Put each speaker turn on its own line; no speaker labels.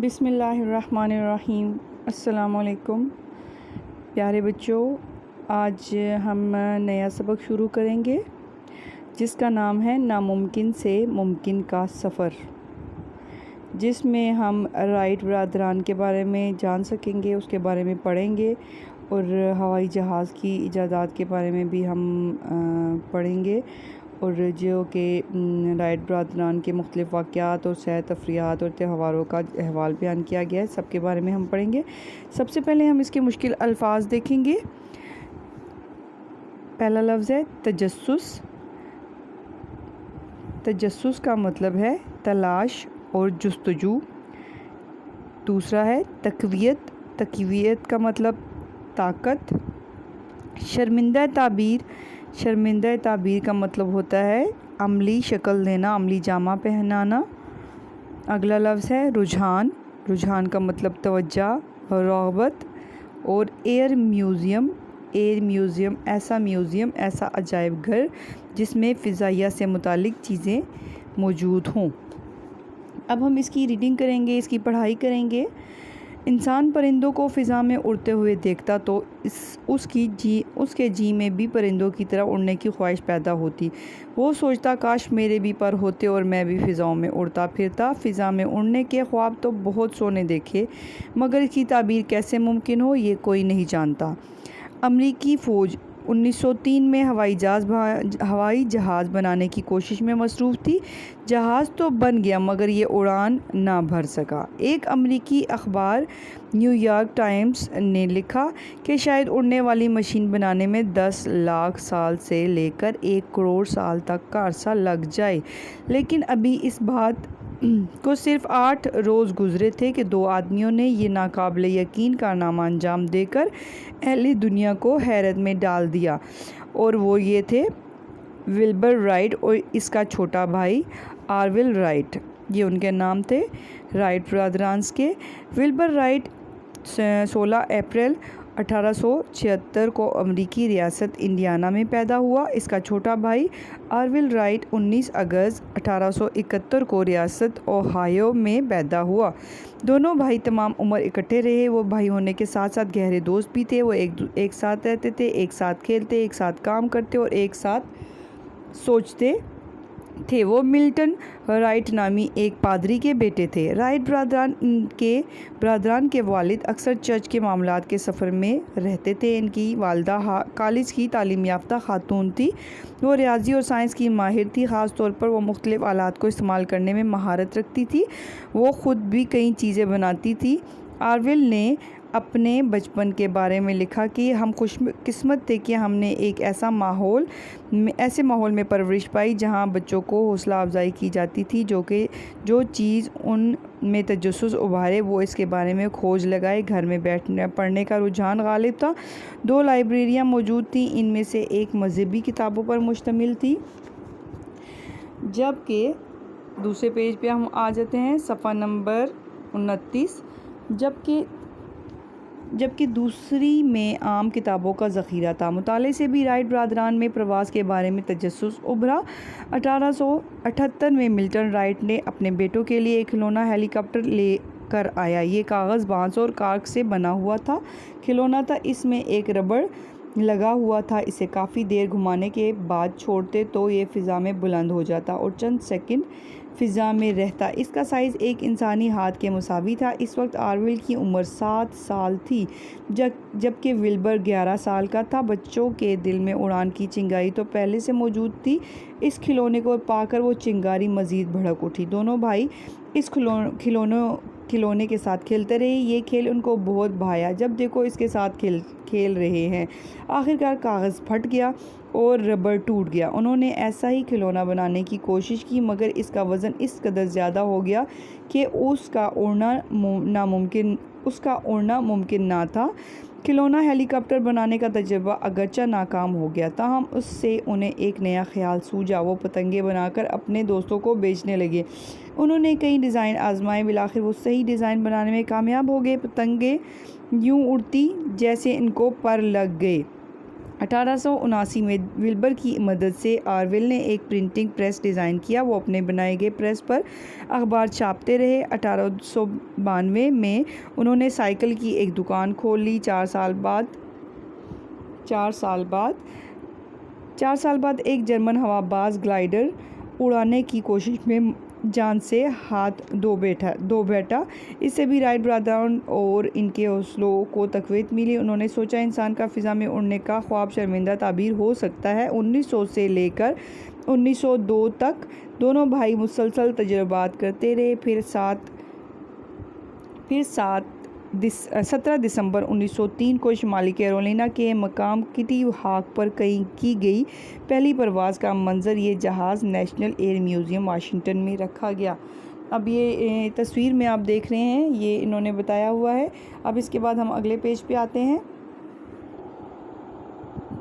بسم اللہ الرحمن الرحیم۔ السلام علیکم پیارے بچوں، آج ہم نیا سبق شروع کریں گے جس کا نام ہے ناممکن سے ممکن کا سفر، جس میں ہم رائٹ برادران کے بارے میں جان سکیں گے، اس کے بارے میں پڑھیں گے، اور ہوائی جہاز کی ایجادات کے بارے میں بھی ہم پڑھیں گے، اور جو کہ رائٹ برادران کے مختلف واقعات اور سیر تفریحات اور تہواروں کا احوال بیان کیا گیا ہے، سب کے بارے میں ہم پڑھیں گے۔ سب سے پہلے ہم اس کے مشکل الفاظ دیکھیں گے۔ پہلا لفظ ہے تجسس۔ تجسس کا مطلب ہے تلاش اور جستجو۔ دوسرا ہے تقویت۔ تقویت کا مطلب طاقت۔ شرمندہ تعبیر۔ شرمندہ تعبیر کا مطلب ہوتا ہے عملی شکل دینا، عملی جامہ پہنانا۔ اگلا لفظ ہے رجحان۔ رجحان کا مطلب توجہ، رغبت۔ اور ایئر میوزیم۔ ایئر میوزیم ایسا عجائب گھر جس میں فضائیہ سے متعلق چیزیں موجود ہوں۔ اب ہم اس کی ریڈنگ کریں گے، اس کی پڑھائی کریں گے۔ انسان پرندوں کو فضا میں اڑتے ہوئے دیکھتا تو اس کے جی میں بھی پرندوں کی طرح اڑنے کی خواہش پیدا ہوتی۔ وہ سوچتا کاش میرے بھی پر ہوتے اور میں بھی فضاؤں میں اڑتا پھرتا۔ فضا میں اڑنے کے خواب تو بہت سو نے دیکھے، مگر اس کی تعبیر کیسے ممکن ہو یہ کوئی نہیں جانتا۔ امریکی فوج 1903 میں ہوائی جہاز بنانے کی کوشش میں مصروف تھی۔ جہاز تو بن گیا مگر یہ اڑان نہ بھر سکا۔ ایک امریکی اخبار نیو یارک ٹائمز نے لکھا کہ شاید اڑنے والی مشین بنانے میں 10 لاکھ سال سے لے کر 1 کروڑ سال تک کا عرصہ لگ جائے، لیکن ابھی اس بات کو صرف 8 روز گزرے تھے کہ 2 آدمیوں نے یہ ناقابل یقین کارنامہ انجام دے کر اہل دنیا کو حیرت میں ڈال دیا، اور وہ یہ تھے ولبر رائٹ اور اس کا چھوٹا بھائی آرول رائٹ۔ یہ ان کے نام تھے رائٹ برادرانز کے۔ ولبر رائٹ 16 اپریل 1876 کو امریکی ریاست انڈیانا میں پیدا ہوا۔ اس کا چھوٹا بھائی آرول رائٹ 19 اگست 1871 کو ریاست اوہایو میں پیدا ہوا۔ دونوں بھائی تمام عمر اکٹھے رہے۔ وہ بھائی ہونے کے ساتھ ساتھ گہرے دوست بھی تھے۔ وہ ایک ساتھ رہتے تھے، ایک ساتھ کھیلتے، ایک ساتھ کام کرتے اور ایک ساتھ سوچتے تھے۔ وہ ملٹن رائٹ نامی ایک پادری کے بیٹے تھے۔ رائٹ برادران کے والد اکثر چرچ کے معاملات کے سفر میں رہتے تھے۔ ان کی والدہ کالج کی تعلیم یافتہ خاتون تھی۔ وہ ریاضی اور سائنس کی ماہر تھی، خاص طور پر وہ مختلف آلات کو استعمال کرنے میں مہارت رکھتی تھی۔ وہ خود بھی کئی چیزیں بناتی تھی۔ آرول نے اپنے بچپن کے بارے میں لکھا کہ ہم خوش قسمت تھے کہ ہم نے ایک ایسے ماحول میں پرورش پائی جہاں بچوں کو حوصلہ افزائی کی جاتی تھی، جو چیز ان میں تجسس ابھارے وہ اس کے بارے میں کھوج لگائے۔ گھر میں پڑھنے کا رجحان غالب تھا۔ 2 لائبریریاں موجود تھیں، ان میں سے ایک مذہبی کتابوں پر مشتمل تھی، جبکہ دوسرے پیج پہ ہم آ جاتے ہیں صفحہ نمبر 29، جبکہ دوسری میں عام کتابوں کا ذخیرہ تھا۔ مطالعے سے بھی رائٹ برادران میں پرواز کے بارے میں تجسس ابھرا۔ 1878 میں ملٹن رائٹ نے اپنے بیٹوں کے لیے ایک کھلونا ہیلی کاپٹر لے کر آیا۔ یہ کاغذ، بانس اور کارک سے بنا ہوا تھا۔ کھلونا تھا، اس میں ایک ربڑ لگا ہوا تھا۔ اسے کافی دیر گھمانے کے بعد چھوڑتے تو یہ فضا میں بلند ہو جاتا اور چند سیکنڈ فضا میں رہتا۔ اس کا سائز ایک انسانی ہاتھ کے مساوی تھا۔ اس وقت آرول کی عمر 7 سال تھی، جبکہ ولبر 11 سال کا تھا۔ بچوں کے دل میں اڑان کی چنگاری تو پہلے سے موجود تھی۔ اس کھلونے کو پا کر وہ چنگاری مزید بھڑک اٹھی۔ دونوں بھائی اس کھلونے کے ساتھ کھیلتے رہے۔ یہ کھیل ان کو بہت بھایا۔ جب دیکھو اس کے ساتھ کھیل رہے ہیں۔ آخرکار کاغذ پھٹ گیا اور ربڑ ٹوٹ گیا۔ انہوں نے ایسا ہی کھلونا بنانے کی کوشش کی، مگر اس کا وزن اس قدر زیادہ ہو گیا کہ اس کا اڑنا ممکن نہ تھا۔ کھلونا ہیلی کاپٹر بنانے کا تجربہ اگرچہ ناکام ہو گیا، تاہم اس سے انہیں ایک نیا خیال سوجا۔ وہ پتنگیں بنا کر اپنے دوستوں کو بیچنے لگے۔ انہوں نے کئی ڈیزائن آزمائے، بالآخر وہ صحیح ڈیزائن بنانے میں کامیاب ہو گئے۔ پتنگیں یوں اڑتی جیسے ان کو پر لگ گئے۔ 1879 میں ولبر کی مدد سے آرویل نے ایک پرنٹنگ پریس ڈیزائن کیا۔ وہ اپنے بنائے گئے پریس پر اخبار چھاپتے رہے۔ 1892 میں انہوں نے سائیکل کی ایک دکان کھول لی۔ 4 سال بعد ایک جرمن ہوا باز گلائیڈر اڑانے کی کوشش میں جان سے ہاتھ دھو بیٹھا۔ اس سے بھی رائٹ برادران اور ان کے حوصلوں کو تقویت ملی۔ انہوں نے سوچا انسان کا فضا میں اڑنے کا خواب شرمندہ تعبیر ہو سکتا ہے۔ 1900 سے لے کر 1902 تک دونوں بھائی مسلسل تجربات کرتے رہے۔ پھر 17 دسمبر 1903 کو شمالی کیرولینا کے مقام کٹی ہاک پر کی گئی پہلی پرواز کا منظر یہ جہاز نیشنل ایئر میوزیم واشنگٹن میں رکھا گیا۔ اب یہ تصویر میں آپ دیکھ رہے ہیں، یہ انہوں نے بتایا ہوا ہے۔ اب اس کے بعد ہم اگلے پیج پہ آتے ہیں۔